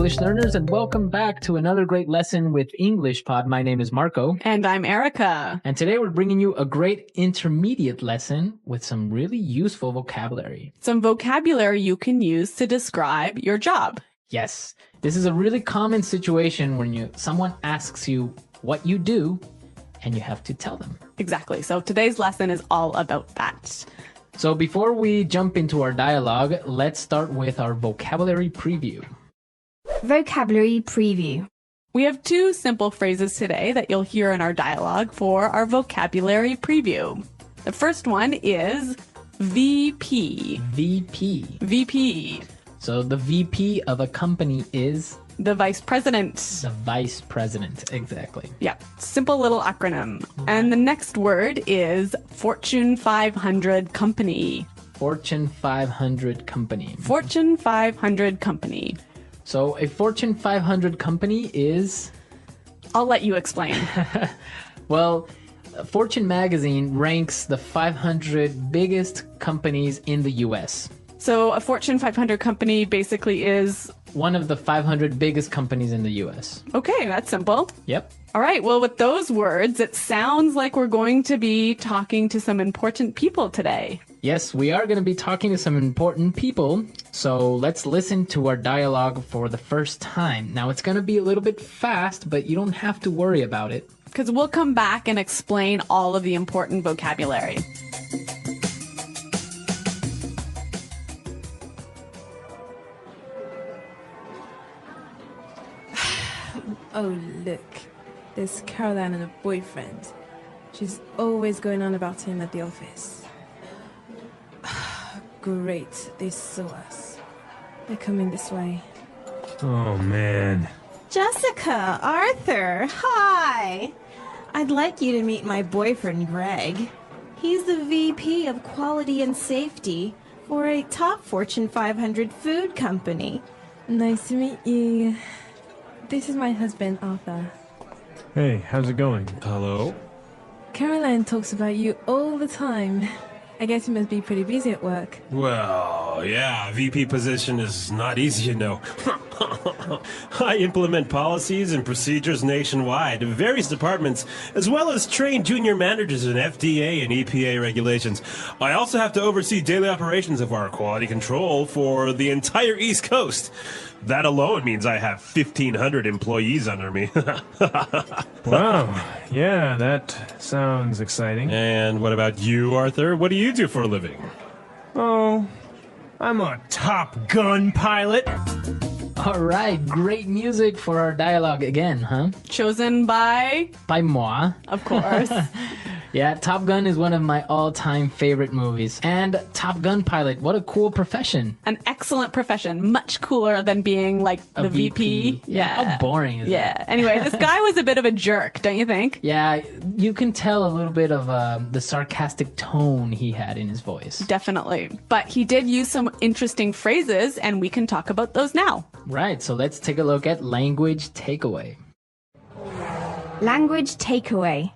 English learners, and welcome back to another great lesson with English Pod. My name is Marco. And I'm Erica. And today we're bringing you a great intermediate lesson with some really useful vocabulary. Some vocabulary you can use to describe your job. Yes, this is a really common situation when someone asks you what you do, and you have to tell them. Exactly. So today's lesson is all about that. So before we jump into our dialogue, let's start with our vocabulary preview. Vocabulary preview. We have two simple phrases today that you'll hear in our dialogue for our vocabulary preview. The first one is VP. VP. VP. So the VP of a company is? The vice president. The vice president, exactly. Yeah, simple little acronym. And the next word is Fortune 500 company. Fortune 500 company. Fortune 500 company. So a Fortune 500 company is? I'll let you explain. Well, Fortune magazine ranks the 500 biggest companies in the US. So a Fortune 500 company basically is? One of the 500 biggest companies in the US. Okay, that's simple. Yep. All right, well, with those words, it sounds like we're going to be talking to some important people today. Yes, we are going to be talking to some important people. So let's listen to our dialogue for the first time. Now, it's going to be a little bit fast, but you don't have to worry about it. Because we'll come back and explain all of the important vocabulary. Oh, look. There's Caroline and her boyfriend. She's always going on about him at the office. Great, they saw us. They're coming this way. Oh, man. Jessica, Arthur, hi! I'd like you to meet my boyfriend, Greg. He's the VP of Quality and Safety for a top Fortune 500 food company. Nice to meet you. This is my husband, Arthur. Hey, how's it going? Hello? Caroline talks about you all the time. I guess you must be pretty busy at work. Well, yeah, VP position is not easy, you know. I implement policies and procedures nationwide in various departments, as well as train junior managers in FDA and EPA regulations. I also have to oversee daily operations of our quality control for the entire East Coast. That alone means I have 1,500 employees under me. Wow, yeah, that sounds exciting. And what about you, Arthur? What do you do for a living? Oh, I'm a Top Gun pilot. All right, great music for our dialogue again, huh? Chosen by moi. Of course. Yeah, Top Gun is one of my all-time favorite movies. And Top Gun pilot, what a cool profession. An excellent profession. Much cooler than being like the VP. Yeah. How boring is that? Anyway, this guy was a bit of a jerk, don't you think? Yeah, you can tell a little bit of the sarcastic tone he had in his voice. Definitely. But he did use some interesting phrases, and we can talk about those now. Right, so let's take a look at language takeaway. Language takeaway.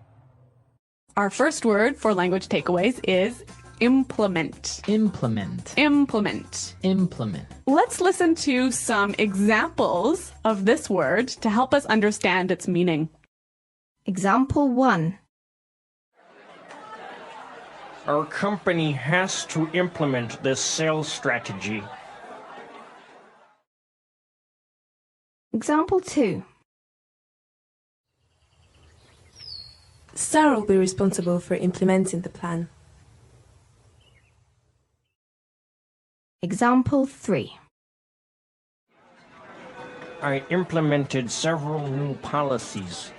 Our first word for language takeaways is implement. Implement. Implement. Implement. Let's listen to some examples of this word to help us understand its meaning. Example 1. Our company has to implement this sales strategy. Example 2. Sarah will be responsible for implementing the plan. Example 3. I implemented several new policies.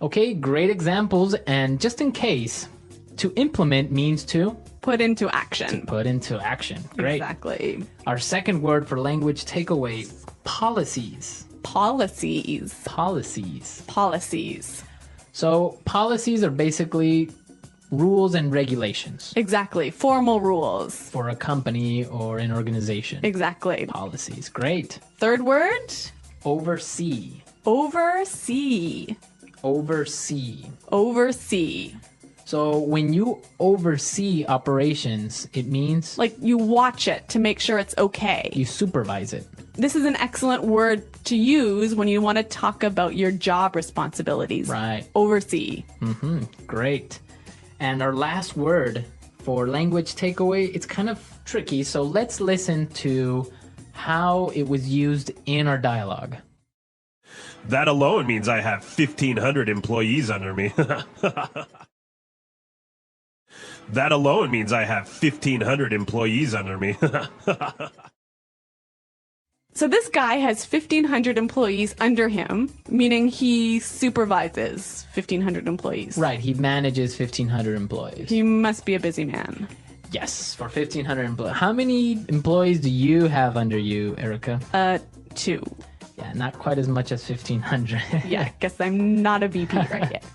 Okay, great examples. And just in case, to implement means to? Put into action. To put into action. Great. Exactly. Our second word for language takeaway, policies. Policies. Policies. Policies. So policies are basically rules and regulations. Exactly. Formal rules. For a company or an organization. Exactly. Policies. Great. Third word? Oversee. Oversee. Oversee. Oversee. So when you oversee operations, it means Like you watch it to make sure it's okay. you supervise it. This is an excellent word to use when you want to talk about your job responsibilities. Right. Oversee. Great. And our last word for language takeaway, it's kind of tricky. So let's listen to how it was used in our dialogue. That alone means I have 1,500 employees under me. That alone means I have 1,500 employees under me. So this guy has 1,500 employees under him, meaning he supervises 1,500 employees. Right, he manages 1,500 employees. He must be a busy man. Yes, for 1,500 employees. How many employees do you have under you, Erica? 2. Yeah, not quite as much as 1,500. Yeah, guess I'm not a VP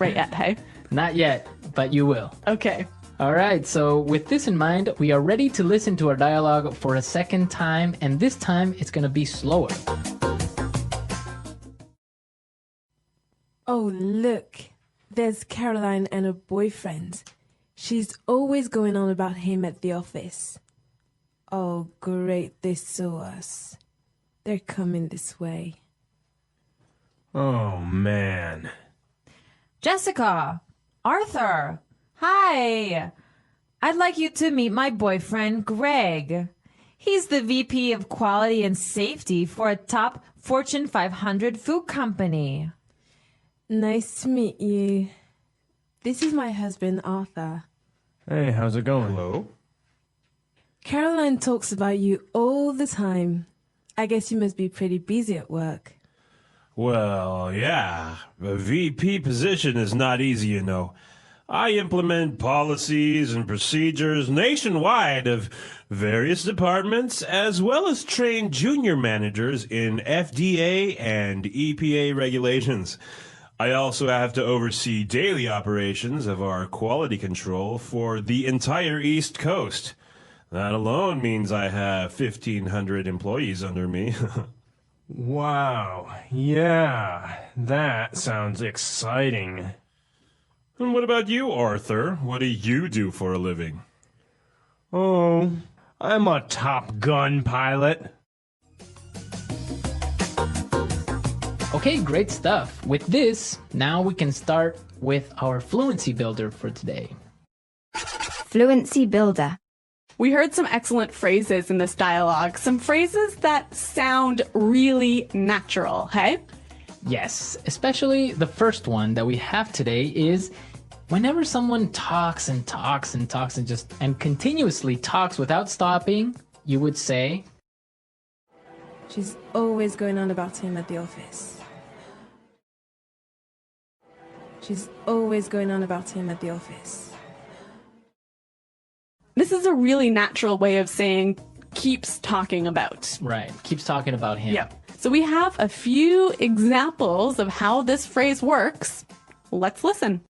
right yet, hey? Not yet, but you will. Okay. All right, so with this in mind, we are ready to listen to our dialogue for a second time, and this time it's going to be slower. Oh, look. There's Caroline and her boyfriend. She's always going on about him at the office. Oh, great, they saw us. They're coming this way. Oh, man. Jessica! Arthur! Hi! I'd like you to meet my boyfriend, Greg. He's the VP of Quality and Safety for a top Fortune 500 food company. Nice to meet you. This is my husband, Arthur. Hey, how's it going? Hello? Caroline talks about you all the time. I guess you must be pretty busy at work. Well, yeah. A VP position is not easy, you know. I implement policies and procedures nationwide of various departments, as well as train junior managers in FDA and EPA regulations. I also have to oversee daily operations of our quality control for the entire East Coast. That alone means I have 1,500 employees under me. Wow. Yeah, that sounds exciting. And what about you, Arthur? What do you do for a living? Oh, I'm a Top Gun pilot. Okay, great stuff. With this, now we can start with our fluency builder for today. Fluency builder. We heard some excellent phrases in this dialogue, some phrases that sound really natural, hey? Yes, especially the first one that we have today is whenever someone talks and talks and talks and continuously talks without stopping, you would say, She's always going on about him at the office. She's always going on about him at the office. This is a really natural way of saying keeps talking about. right, keeps talking about him. Yeah. So we have a few examples of how this phrase works. Let's listen.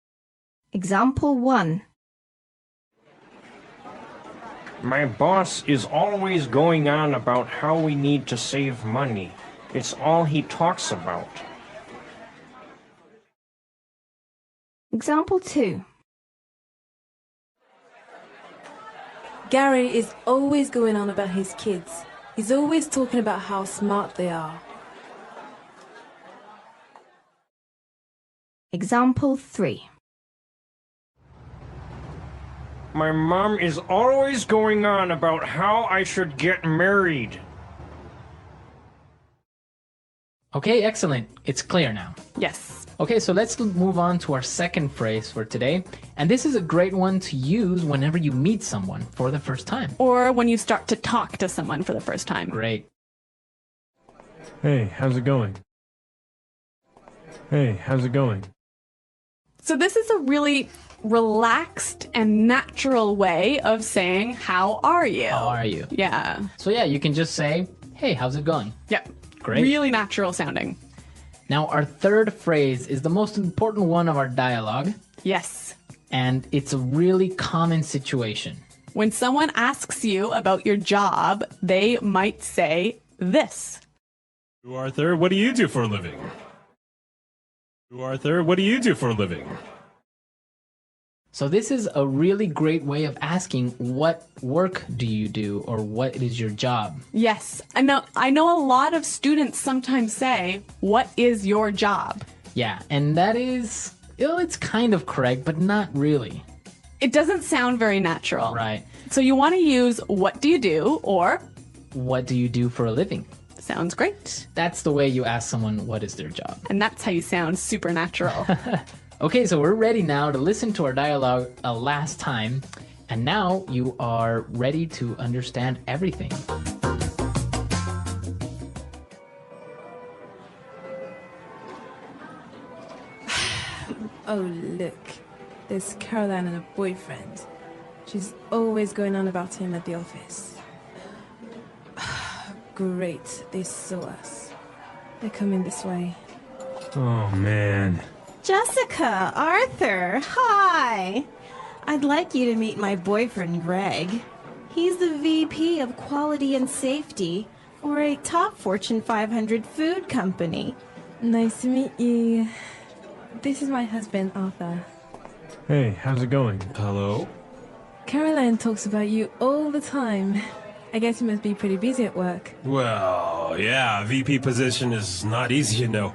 Example 1. My boss is always going on about how we need to save money. It's all he talks about. Example 2. Gary is always going on about his kids. He's always talking about how smart they are. Example 3. My mom is always going on about how I should get married. Okay, excellent. It's clear now. Yes. Okay, so let's move on to our second phrase for today. And this is a great one to use whenever you meet someone for the first time. Or when you start to talk to someone for the first time. Great. Hey, how's it going? Hey, how's it going? So this is a really relaxed and natural way of saying, how are you? How are you? Yeah. So yeah, you can just say, hey, how's it going? Yep. Great. Really natural sounding. Now, our third phrase is the most important one of our dialogue, Yes. and it's a really common situation. When someone asks you about your job, they might say this. Arthur, what do you do for a living? Arthur, what do you do for a living? So this is a really great way of asking, what work do you do, or what is your job? Yes. I know a lot of students sometimes say, what is your job? Yeah, and that is, well, it's kind of correct, but not really. It doesn't sound very natural. Right. So you want to use what do you do or What do you do for a living? sounds great. That's the way you ask someone what is their job. And that's how you sound supernatural. Okay, so we're ready now to listen to our dialogue a last time. And now you are ready to understand everything. Oh, look. There's Caroline and her boyfriend. She's always going on about him at the office. Great, they saw us. They're coming this way. Oh, man. Jessica, Arthur, hi. I'd like you to meet my boyfriend, Greg. He's the VP of Quality and Safety for a top Fortune 500 food company. Nice to meet you. This is my husband, Arthur. Hey, how's it going? Hello? Caroline talks about you all the time. I guess you must be pretty busy at work. Well, yeah, VP position is not easy, you know.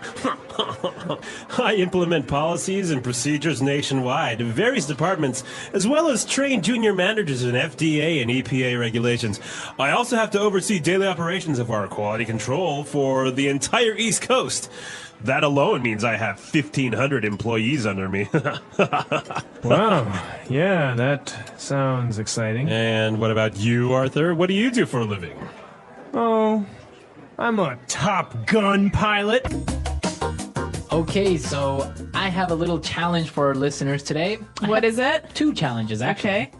I implement policies and procedures nationwide in various departments, as well as train junior managers in FDA and EPA regulations. I also have to oversee daily operations of our quality control for the entire East Coast. That alone means I have 1,500 employees under me. Wow, yeah, that sounds exciting. And what about you, Arthur? What do you do for a living? Oh, I'm a Top Gun pilot. Okay, so I have a little challenge for our listeners today. What is it? Two challenges, actually. Okay.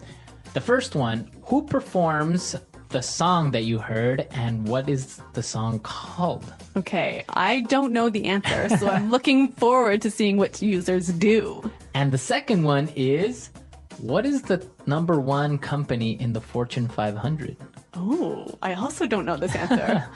The first one, who performs the song that you heard, and what is the song called? Okay, I don't know the answer, so I'm looking forward to seeing what users do. And the second one is, what is the number one company in the Fortune 500? Oh, I also don't know this answer.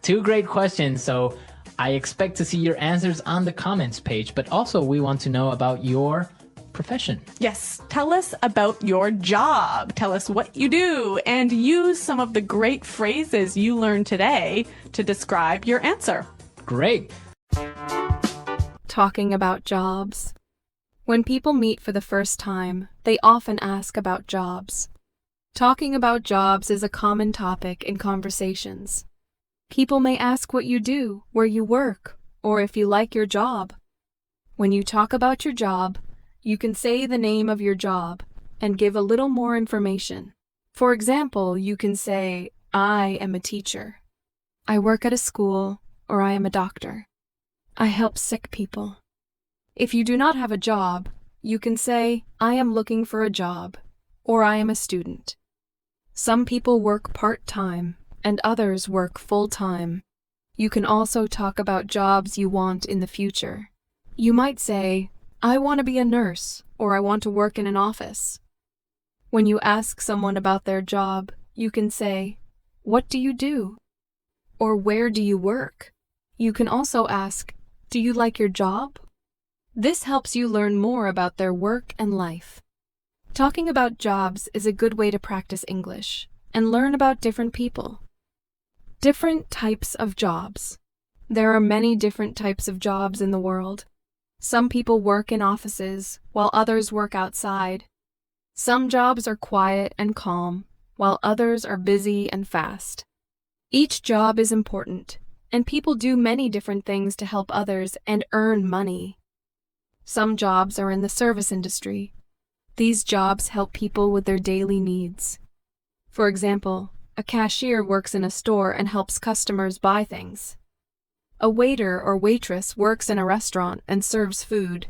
Two great questions, so I expect to see your answers on the comments page, but also we want to know about your profession. Yes, tell us about your job. Tell us what you do and use some of the great phrases you learned today to describe your answer. Great. Talking about jobs. When people meet for the first time, they often ask about jobs. Talking about jobs is a common topic in conversations. People may ask what you do, where you work, or if you like your job. When you talk about your job, you can say the name of your job and give a little more information. For example, you can say, I am a teacher. I work at a school, or I am a doctor. I help sick people. If you do not have a job, you can say, I am looking for a job, or I am a student. Some people work part-time, and others work full-time. You can also talk about jobs you want in the future. You might say, I want to be a nurse, or I want to work in an office. When you ask someone about their job, you can say, what do you do? Or where do you work? You can also ask, do you like your job? This helps you learn more about their work and life. Talking about jobs is a good way to practice English and learn about different people. Different types of jobs. There are many different types of jobs in the world. Some people work in offices, while others work outside. Some jobs are quiet and calm, while others are busy and fast. Each job is important, and people do many different things to help others and earn money. Some jobs are in the service industry. These jobs help people with their daily needs. For example, a cashier works in a store and helps customers buy things. A waiter or waitress works in a restaurant and serves food.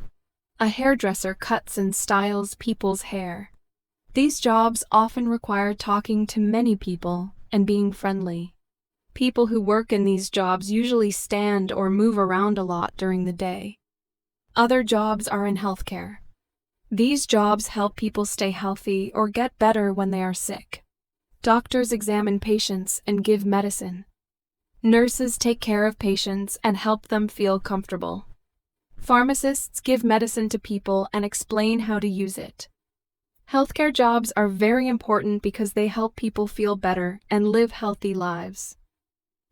A hairdresser cuts and styles people's hair. These jobs often require talking to many people and being friendly. People who work in these jobs usually stand or move around a lot during the day. Other jobs are in healthcare. These jobs help people stay healthy or get better when they are sick. Doctors examine patients and give medicine. Nurses take care of patients and help them feel comfortable. Pharmacists give medicine to people and explain how to use it. Healthcare jobs are very important because they help people feel better and live healthy lives.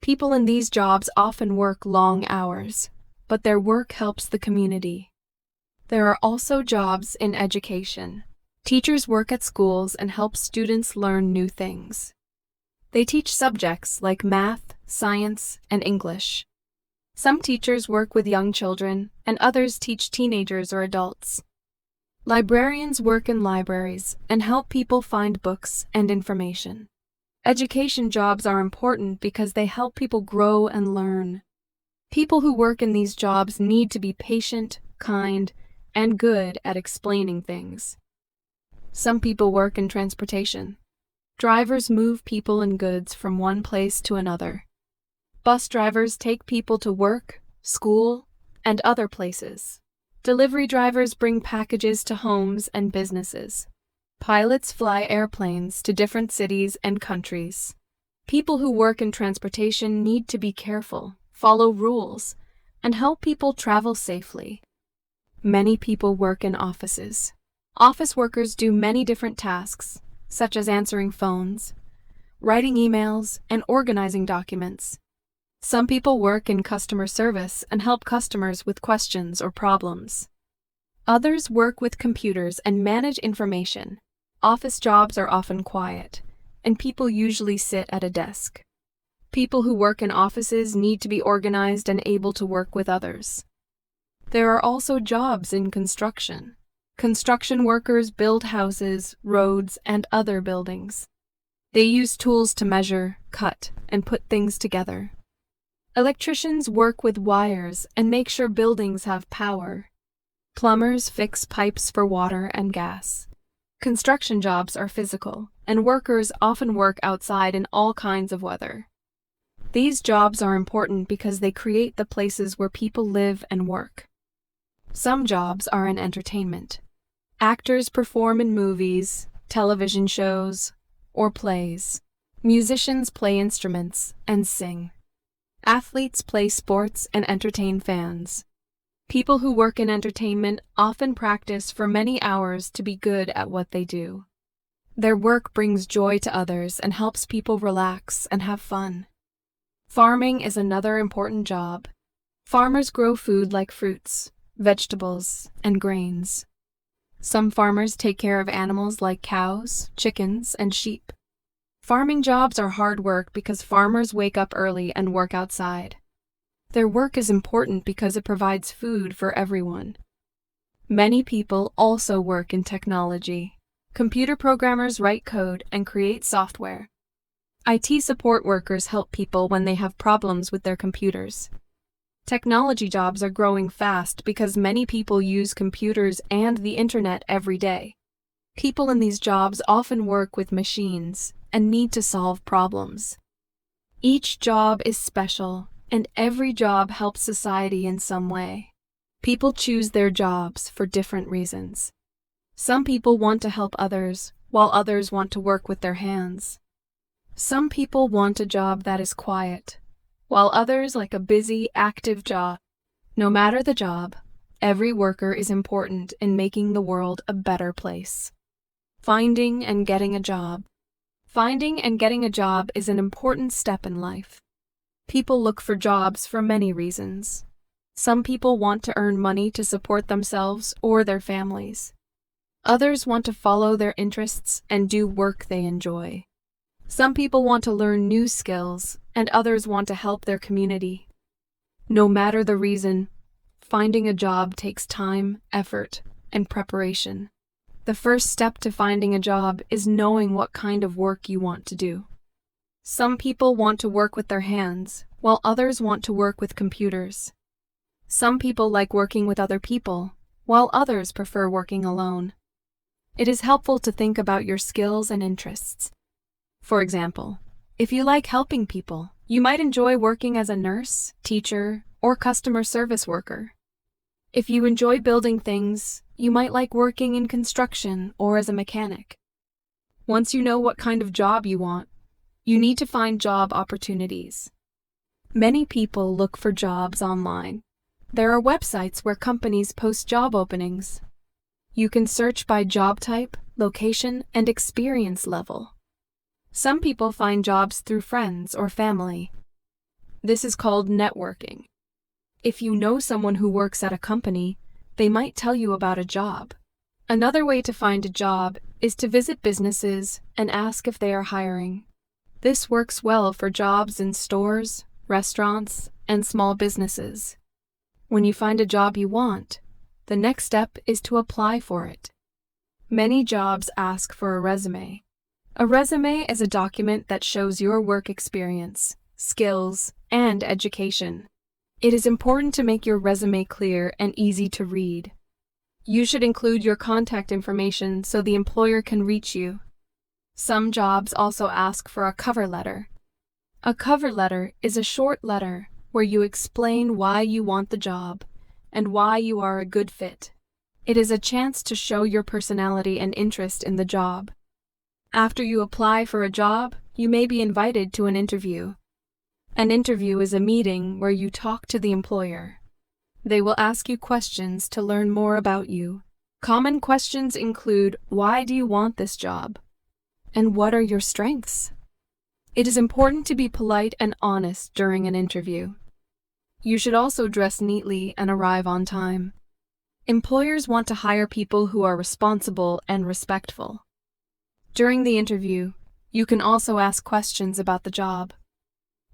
People in these jobs often work long hours, but their work helps the community. There are also jobs in education. Teachers work at schools and help students learn new things. They teach subjects like math, science, and English. Some teachers work with young children, and others teach teenagers or adults. Librarians work in libraries and help people find books and information. Education jobs are important because they help people grow and learn. People who work in these jobs need to be patient, kind, and good at explaining things. Some people work in transportation. Drivers move people and goods from one place to another. Bus drivers take people to work, school, and other places. Delivery drivers bring packages to homes and businesses. Pilots fly airplanes to different cities and countries. People who work in transportation need to be careful, follow rules, and help people travel safely. Many people work in offices. Office workers do many different tasks, such as answering phones, writing emails, and organizing documents. Some people work in customer service and help customers with questions or problems. Others work with computers and manage information. Office jobs are often quiet, and people usually sit at a desk. People who work in offices need to be organized and able to work with others. There are also jobs in construction. Construction workers build houses, roads, and other buildings. They use tools to measure, cut, and put things together. Electricians work with wires and make sure buildings have power. Plumbers fix pipes for water and gas. Construction jobs are physical, and workers often work outside in all kinds of weather. These jobs are important because they create the places where people live and work. Some jobs are in entertainment. Actors perform in movies, television shows, or plays. Musicians play instruments and sing. Athletes play sports and entertain fans. People who work in entertainment often practice for many hours to be good at what they do. Their work brings joy to others and helps people relax and have fun. Farming is another important job. Farmers grow food like fruits, vegetables, and grains. Some farmers take care of animals like cows, chickens, and sheep. Farming jobs are hard work because farmers wake up early and work outside. Their work is important because it provides food for everyone. Many people also work in technology. Computer programmers write code and create software. IT support workers help people when they have problems with their computers. Technology jobs are growing fast because many people use computers and the internet every day. People in these jobs often work with machines and need to solve problems. Each job is special, and every job helps society in some way. People choose their jobs for different reasons. Some people want to help others, while others want to work with their hands. Some people want a job that is quiet, while others like a busy, active job. No matter the job, every worker is important in making the world a better place. Finding and getting a job. Finding and getting a job is an important step in life. People look for jobs for many reasons. Some people want to earn money to support themselves or their families. Others want to follow their interests and do work they enjoy. Some people want to learn new skills, and others want to help their community. No matter the reason, finding a job takes time, effort, and preparation. The first step to finding a job is knowing what kind of work you want to do. Some people want to work with their hands, while others want to work with computers. Some people like working with other people, while others prefer working alone. It is helpful to think about your skills and interests. For example, if you like helping people, you might enjoy working as a nurse, teacher, or customer service worker. If you enjoy building things, you might like working in construction or as a mechanic. Once you know what kind of job you want, you need to find job opportunities. Many people look for jobs online. There are websites where companies post job openings. You can search by job type, location, and experience level. Some people find jobs through friends or family. This is called networking. If you know someone who works at a company, they might tell you about a job. Another way to find a job is to visit businesses and ask if they are hiring. This works well for jobs in stores, restaurants, and small businesses. When you find a job you want, the next step is to apply for it. Many jobs ask for a resume. A resume is a document that shows your work experience, skills, and education. It is important to make your resume clear and easy to read. You should include your contact information so the employer can reach you. Some jobs also ask for a cover letter. A cover letter is a short letter where you explain why you want the job and why you are a good fit. It is a chance to show your personality and interest in the job. After you apply for a job, you may be invited to an interview. An interview is a meeting where you talk to the employer. They will ask you questions to learn more about you. Common questions include, why do you want this job? And what are your strengths? It is important to be polite and honest during an interview. You should also dress neatly and arrive on time. Employers want to hire people who are responsible and respectful. During the interview, you can also ask questions about the job.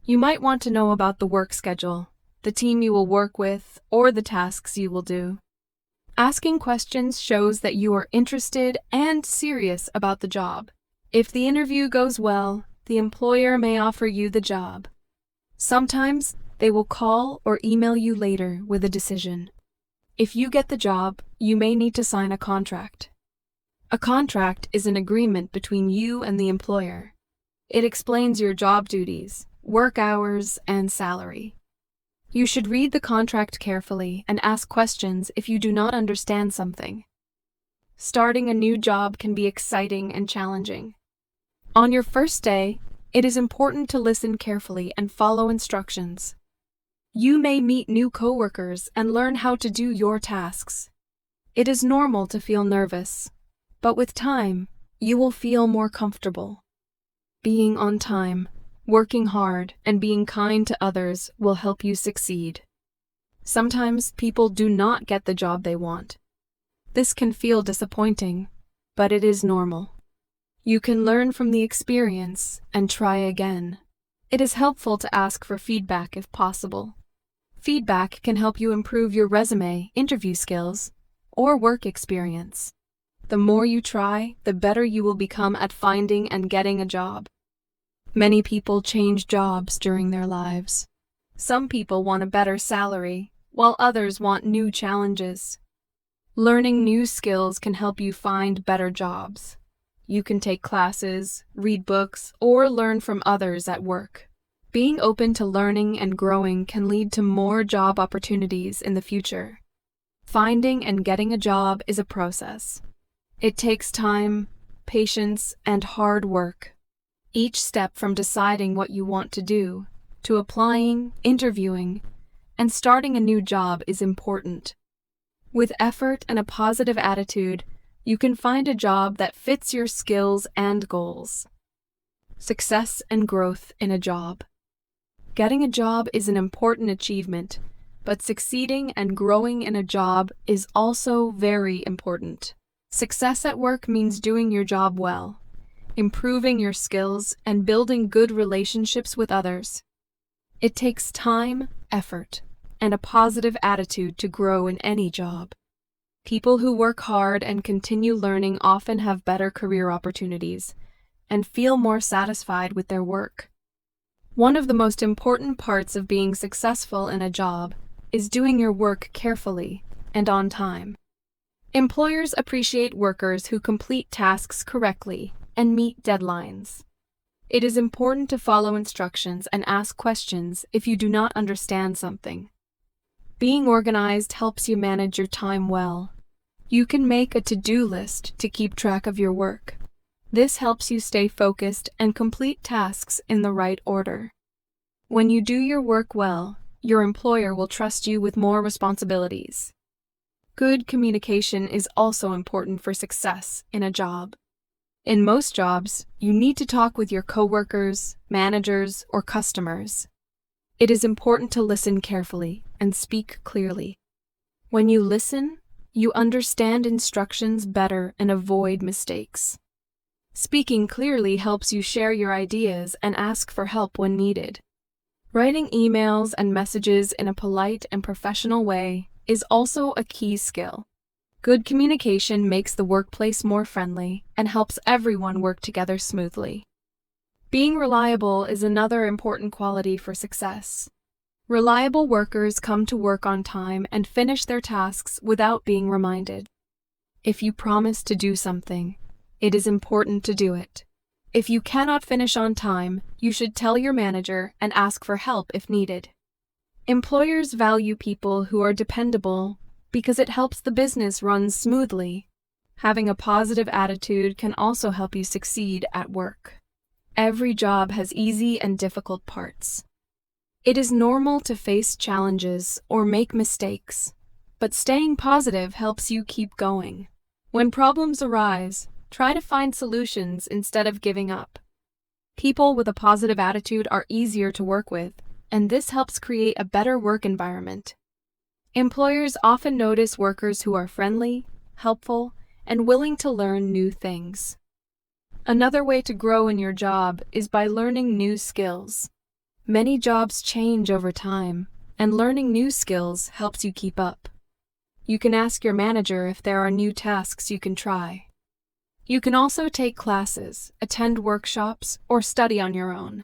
You might want to know about the work schedule, the team you will work with, or the tasks you will do. Asking questions shows that you are interested and serious about the job. If the interview goes well, the employer may offer you the job. Sometimes they will call or email you later with a decision. If you get the job, you may need to sign a contract. A contract is an agreement between you and the employer. It explains your job duties, work hours, and salary. You should read the contract carefully and ask questions if you do not understand something. Starting a new job can be exciting and challenging. On your first day, it is important to listen carefully and follow instructions. You may meet new coworkers and learn how to do your tasks. It is normal to feel nervous, but with time, you will feel more comfortable. Being on time, working hard, and being kind to others will help you succeed. Sometimes people do not get the job they want. This can feel disappointing, but it is normal. You can learn from the experience and try again. It is helpful to ask for feedback if possible. Feedback can help you improve your resume, interview skills, or work experience. The more you try, the better you will become at finding and getting a job. Many people change jobs during their lives. Some people want a better salary, while others want new challenges. Learning new skills can help you find better jobs. You can take classes, read books, or learn from others at work. Being open to learning and growing can lead to more job opportunities in the future. Finding and getting a job is a process. It takes time, patience, and hard work. Each step from deciding what you want to do, to applying, interviewing, and starting a new job is important. With effort and a positive attitude, you can find a job that fits your skills and goals. Success and growth in a job. Getting a job is an important achievement, but succeeding and growing in a job is also very important. Success at work means doing your job well, improving your skills, and building good relationships with others. It takes time, effort, and a positive attitude to grow in any job. People who work hard and continue learning often have better career opportunities and feel more satisfied with their work. One of the most important parts of being successful in a job is doing your work carefully and on time. Employers appreciate workers who complete tasks correctly and meet deadlines. It is important to follow instructions and ask questions if you do not understand something. Being organized helps you manage your time well. You can make a to-do list to keep track of your work. This helps you stay focused and complete tasks in the right order. When you do your work well, your employer will trust you with more responsibilities. Good communication is also important for success in a job. In most jobs, you need to talk with your coworkers, managers, or customers. It is important to listen carefully and speak clearly. When you listen, you understand instructions better and avoid mistakes. Speaking clearly helps you share your ideas and ask for help when needed. Writing emails and messages in a polite and professional way is also a key skill. Good communication makes the workplace more friendly and helps everyone work together smoothly. Being reliable is another important quality for success. Reliable workers come to work on time and finish their tasks without being reminded. If you promise to do something, it is important to do it. If you cannot finish on time, you should tell your manager and ask for help if needed. Employers value people who are dependable because it helps the business run smoothly. Having a positive attitude can also help you succeed at work. Every job has easy and difficult parts. It is normal to face challenges or make mistakes, but staying positive helps you keep going. When problems arise, try to find solutions instead of giving up. People with a positive attitude are easier to work with, and this helps create a better work environment. Employers often notice workers who are friendly, helpful, and willing to learn new things. Another way to grow in your job is by learning new skills. Many jobs change over time, and learning new skills helps you keep up. You can ask your manager if there are new tasks you can try. You can also take classes, attend workshops, or study on your own.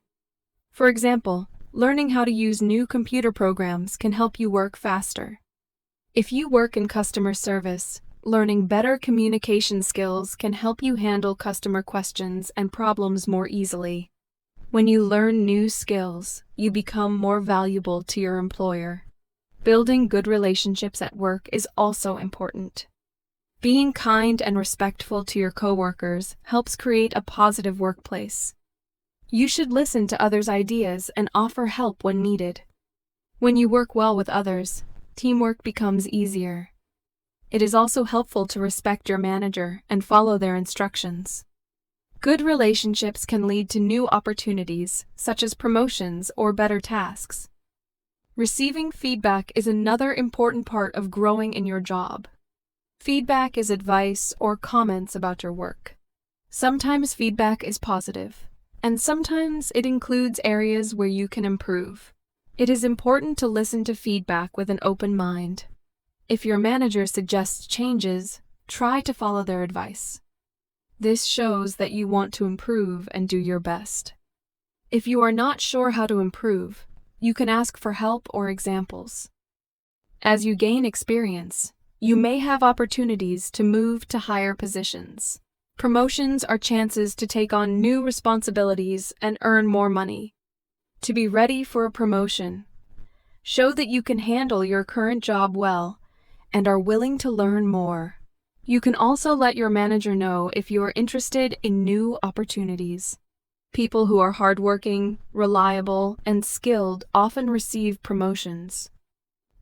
For example, learning how to use new computer programs can help you work faster. If you work in customer service, learning better communication skills can help you handle customer questions and problems more easily. When you learn new skills, you become more valuable to your employer. Building good relationships at work is also important. Being kind and respectful to your coworkers helps create a positive workplace. You should listen to others' ideas and offer help when needed. When you work well with others, teamwork becomes easier. It is also helpful to respect your manager and follow their instructions. Good relationships can lead to new opportunities, such as promotions or better tasks. Receiving feedback is another important part of growing in your job. Feedback is advice or comments about your work. Sometimes feedback is positive, and sometimes it includes areas where you can improve. It is important to listen to feedback with an open mind. If your manager suggests changes, try to follow their advice. This shows that you want to improve and do your best. If you are not sure how to improve, you can ask for help or examples. As you gain experience, you may have opportunities to move to higher positions. Promotions are chances to take on new responsibilities and earn more money. To be ready for a promotion, show that you can handle your current job well and are willing to learn more. You can also let your manager know if you are interested in new opportunities. People who are hardworking, reliable, and skilled often receive promotions.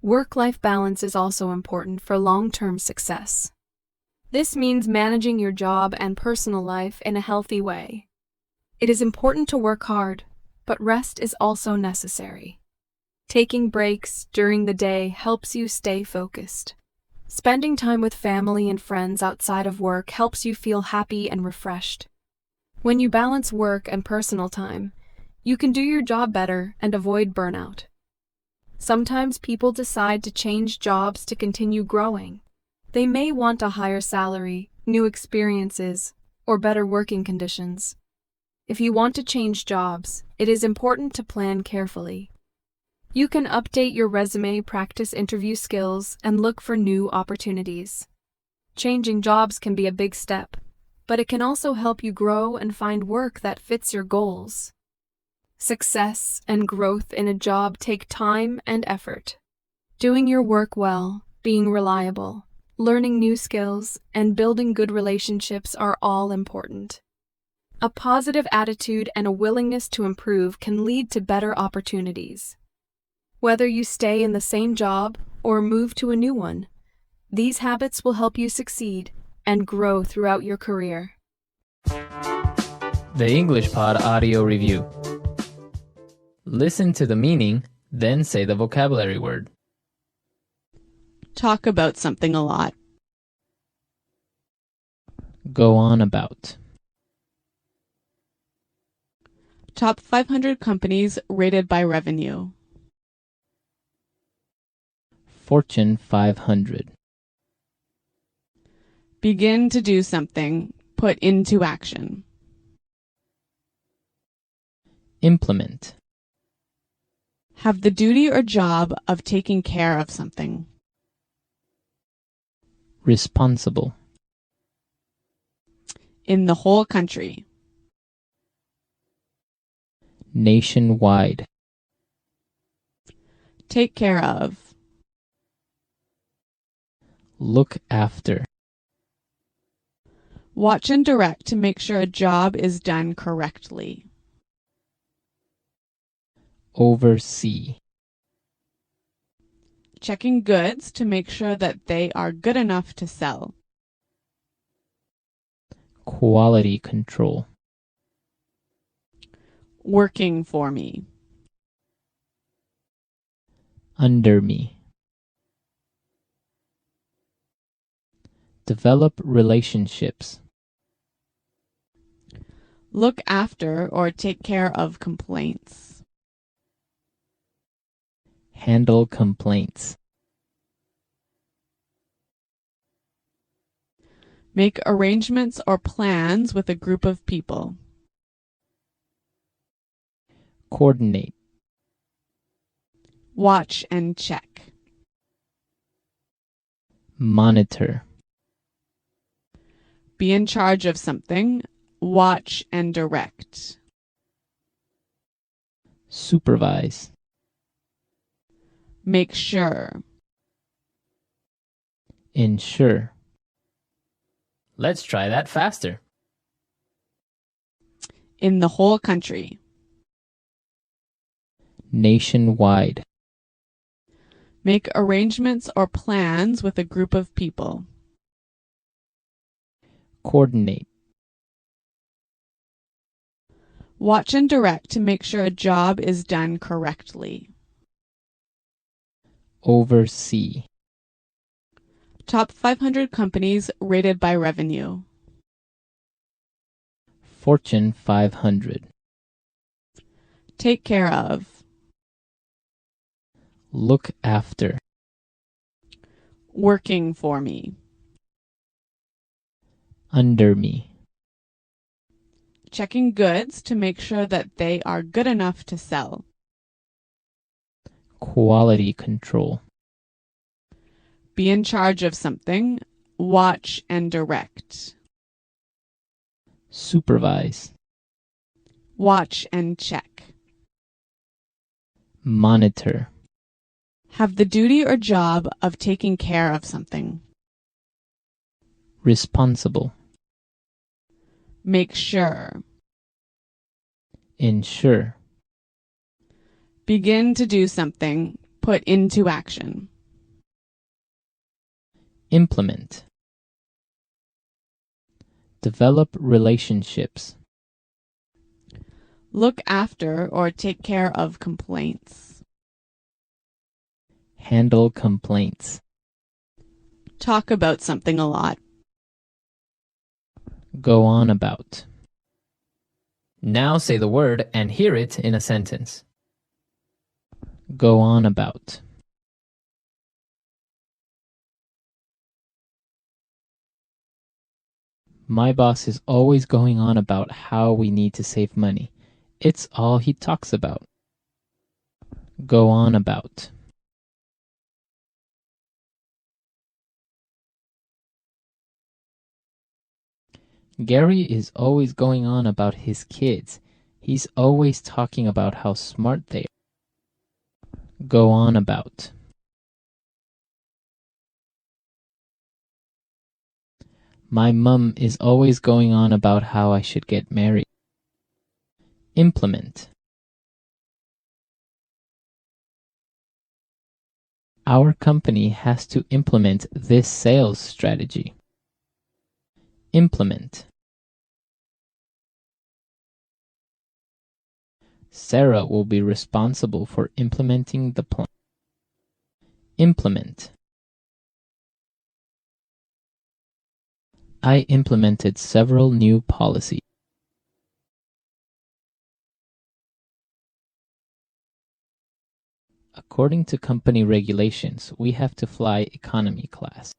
Work-life balance is also important for long-term success. This means managing your job and personal life in a healthy way. It is important to work hard, but rest is also necessary. Taking breaks during the day helps you stay focused. Spending time with family and friends outside of work helps you feel happy and refreshed. When you balance work and personal time, you can do your job better and avoid burnout. Sometimes people decide to change jobs to continue growing. They may want a higher salary, new experiences, or better working conditions. If you want to change jobs, it is important to plan carefully. You can update your resume, practice interview skills, and look for new opportunities. Changing jobs can be a big step, but it can also help you grow and find work that fits your goals. Success and growth in a job take time and effort. Doing your work well, being reliable, learning new skills, and building good relationships are all important. A positive attitude and a willingness to improve can lead to better opportunities. Whether you stay in the same job or move to a new one, These habits will help you succeed and grow throughout your career. The English Pod Audio Review. Listen to the meaning, then say the vocabulary word. Talk about something a lot. Go on about. Top 500 companies rated by revenue. Fortune 500. Begin to do something. Put into action. Implement. Have the duty or job of taking care of something. Responsible. In the whole country. Nationwide. Take care of. Look after. Watch and direct to make sure a job is done correctly. Oversee. Checking goods to make sure that they are good enough to sell. Quality control. Working for me. Under me. Develop relationships. Look after or take care of complaints. Handle complaints. Make arrangements or plans with a group of people. Coordinate. Watch and check. Monitor. Be in charge of something. Watch and direct. Supervise. Make sure. Ensure. Let's try that faster. In the whole country. Nationwide. Make arrangements or plans with a group of people. Coordinate. Watch and direct to make sure a job is done correctly. Oversee. Top 500 companies rated by revenue. Fortune 500. Take care of. Look after. Working for me. Under me. Checking goods to make sure that they are good enough to sell. Quality control. Be in charge of something. Watch and direct. Supervise. Watch and check. Monitor. Have the duty or job of taking care of something. Responsible. Make sure. Ensure. Begin to do something. Put into action. Implement. Develop relationships. Look after or take care of complaints. Handle complaints. Talk about something a lot. Go on about. Now say the word and hear it in a sentence. Go on about. My boss is always going on about how we need to save money. It's all he talks about. Go on about. Gary is always going on about his kids. He's always talking about how smart they are. Go on about. My mum is always going on about how I should get married. Implement. Our company has to implement this sales strategy. Implement. Sarah will be responsible for implementing the plan. Implement. I implemented several new policies. According to company regulations, we have to fly economy class.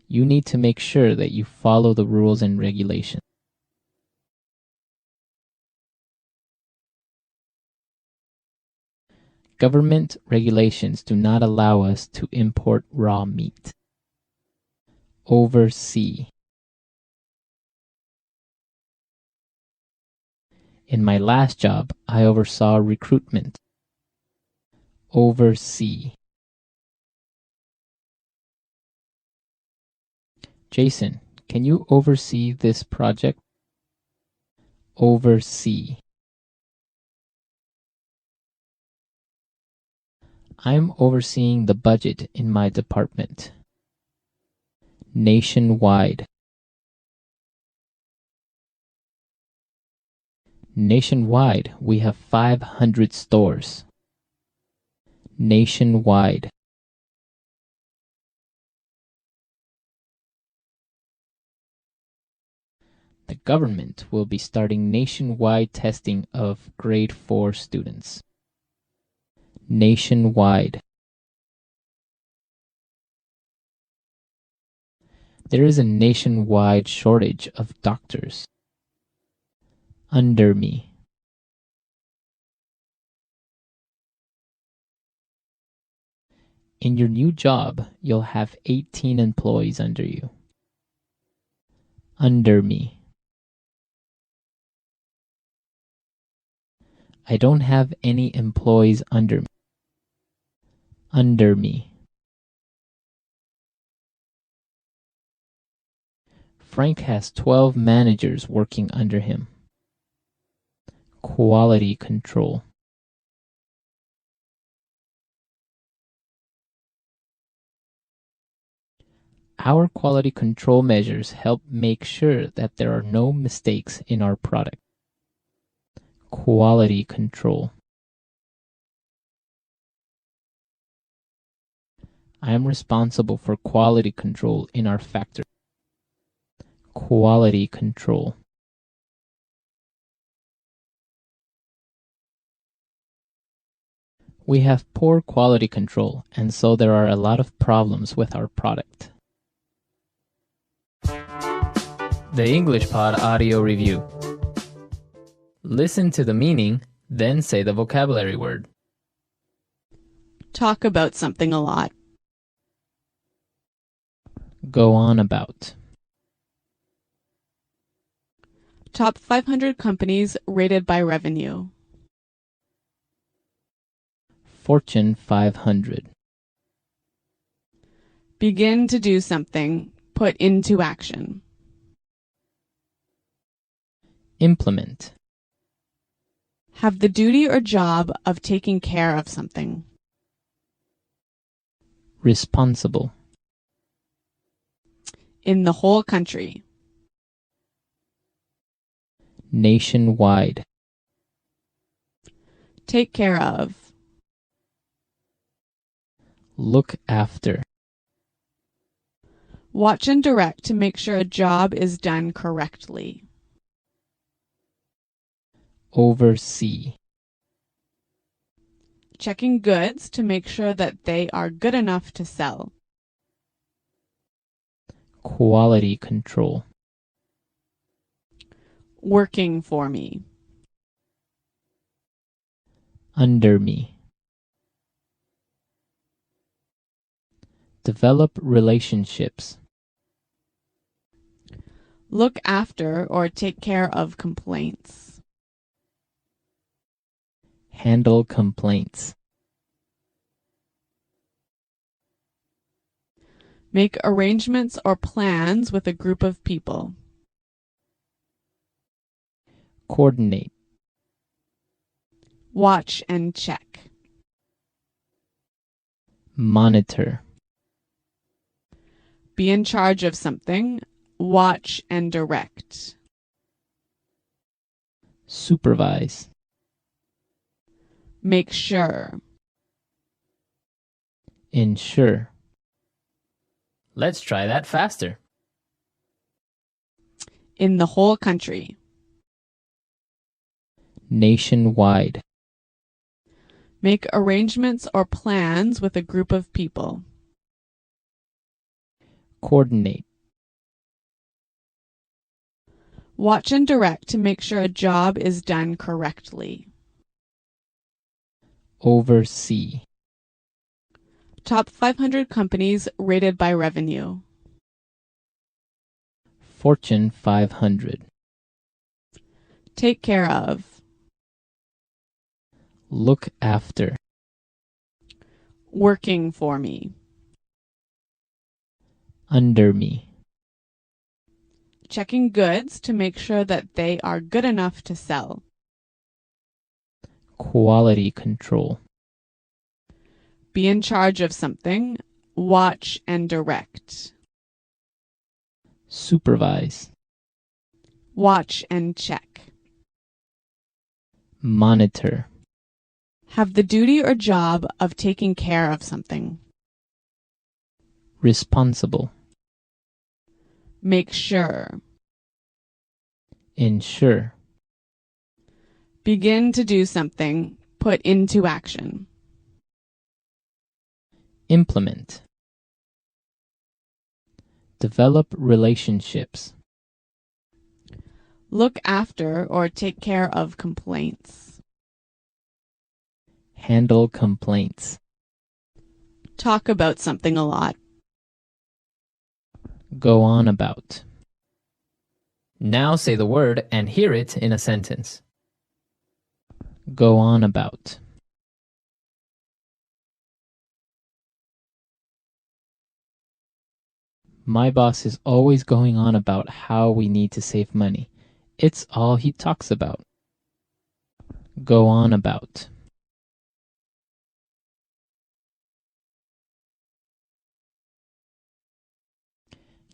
You need to make sure that you follow the rules and regulations. Government regulations do not allow us to import raw meat. Oversee. In my last job, I oversaw recruitment. Oversee. Jason, can you oversee this project? Oversee. I'm overseeing the budget in my department. Nationwide. Nationwide, we have 500 stores. Nationwide. The government will be starting nationwide testing of grade 4 students. Nationwide. There is a nationwide shortage of doctors. Under me. In your new job, you'll have 18 employees under you. Under me. I don't have any employees under me. Under me. Frank has 12 managers working under him. Quality control. Our quality control measures help make sure that there are no mistakes in our product. Quality control. I am responsible for quality control in our factory. Quality control. We have poor quality control, and so there are a lot of problems with our product. The English Pod Audio Review. Listen to the meaning, then say the vocabulary word. Talk about something a lot. Go on about. Top 500 companies rated by revenue. Fortune 500. Begin to do something. Put into action. Implement. Have the duty or job of taking care of something. Responsible. In the whole country. Nationwide. Take care of. Look after. Watch and direct to make sure a job is done correctly. Oversee. Checking goods to make sure that they are good enough to sell. Quality control. Working for me. Under me. Develop relationships. Look after or take care of complaints. Handle complaints. Make arrangements or plans with a group of people. Coordinate. Watch and check. Monitor. Be in charge of something. Watch and direct. Supervise. Make sure. Ensure. Let's try that faster. In the whole country. Nationwide. Make arrangements or plans with a group of people. Coordinate. Watch and direct to make sure a job is done correctly. Oversee. Top 500 companies rated by revenue. Fortune 500. Take care of. Look after. Working for me. Under me. Checking goods to make sure that they are good enough to sell. Quality control. Be in charge of something. Watch and direct. Supervise. Watch and check. Monitor. Have the duty or job of taking care of something. Responsible. Make sure. Ensure. Begin to do something. Put into action. Implement. Develop relationships. Look after or take care of complaints. Handle complaints. Talk about something a lot. Go on about. Now say the word and hear it in a sentence. Go on about. My boss is always going on about how we need to save money. It's all he talks about. Go on about.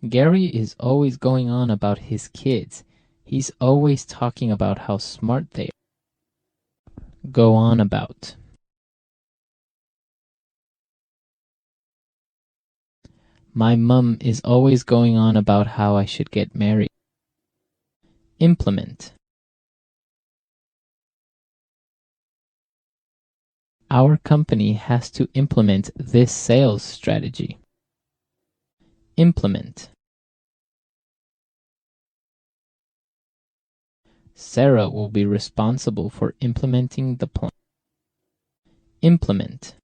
Gary is always going on about his kids. He's always talking about how smart they are. Go on about. My mum is always going on about how I should get married. Implement. Our company has to implement this sales strategy. Implement. Sarah will be responsible for implementing the plan. Implement.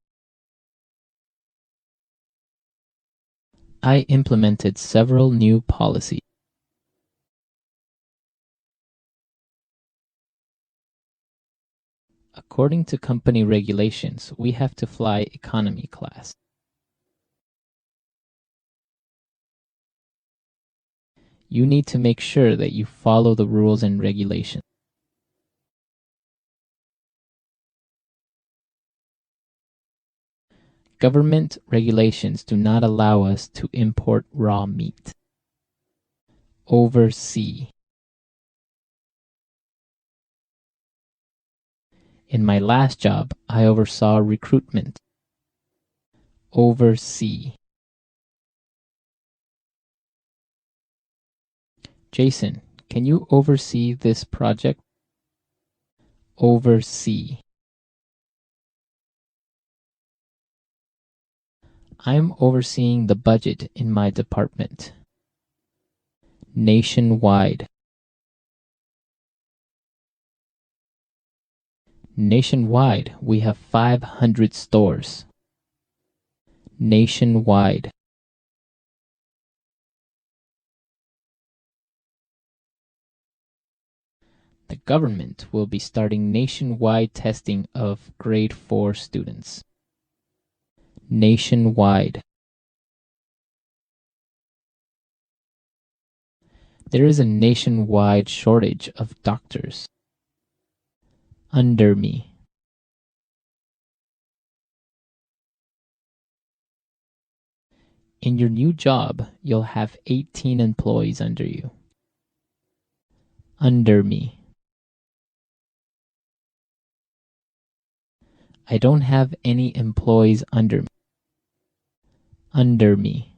I implemented several new policies. According to company regulations, we have to fly economy class. You need to make sure that you follow the rules and regulations. Government regulations do not allow us to import raw meat. Oversee. In my last job, I oversaw recruitment. Oversee. Jason, can you oversee this project? Oversee. I'm overseeing the budget in my department. Nationwide. Nationwide, we have 500 stores. Nationwide. The government will be starting nationwide testing of grade 4 students. Nationwide. There is a nationwide shortage of doctors. Under me. In your new job, you'll have 18 employees under you. Under me. I don't have any employees under me. Under me.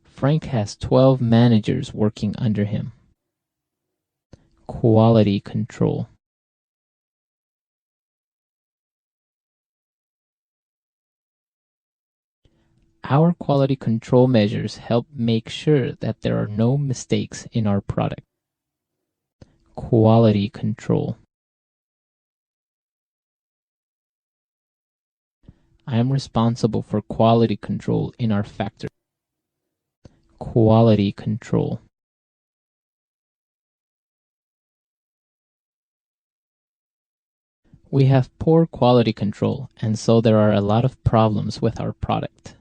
Frank has 12 managers working under him. Quality control. Our quality control measures help make sure that there are no mistakes in our product. Quality control. I am responsible for quality control in our factory. Quality control. We have poor quality control, and so there are a lot of problems with our product.